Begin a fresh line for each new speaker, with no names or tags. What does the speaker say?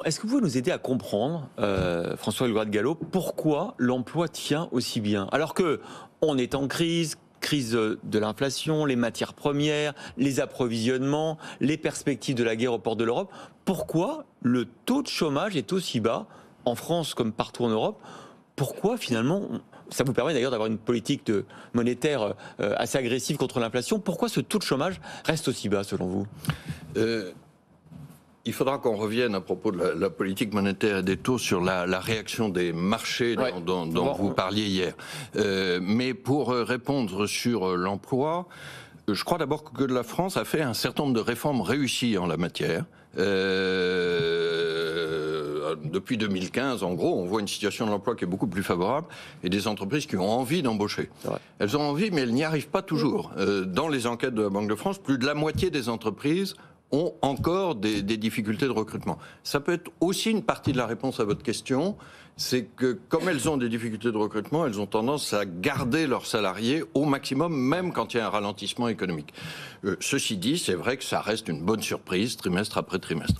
Est-ce que vous pouvez nous aider à comprendre, François Hélouet de Gallo, pourquoi l'emploi tient aussi bien? Alors que on est en crise, crise de l'inflation, les matières premières, les approvisionnements, les perspectives de la guerre aux portes de l'Europe. Pourquoi le taux de chômage est aussi bas en France comme partout en Europe? Pourquoi finalement, ça vous permet d'ailleurs d'avoir une politique monétaire assez agressive contre l'inflation, pourquoi ce taux de chômage reste aussi bas selon vous?
Il faudra qu'on revienne à propos de la politique monétaire et des taux sur la réaction des marchés dont vous parliez hier. Mais pour répondre sur l'emploi, je crois d'abord que la France a fait un certain nombre de réformes réussies en la matière. Depuis 2015, en gros, on voit une situation de l'emploi qui est beaucoup plus favorable et des entreprises qui ont envie d'embaucher. Elles ont envie, mais elles n'y arrivent pas toujours. Dans les enquêtes de la Banque de France, plus de la moitié des entreprises ont encore des difficultés de recrutement. Ça peut être aussi une partie de la réponse à votre question, c'est que comme elles ont des difficultés de recrutement, elles ont tendance à garder leurs salariés au maximum, même quand il y a un ralentissement économique. Ceci dit, c'est vrai que ça reste une bonne surprise, trimestre après trimestre.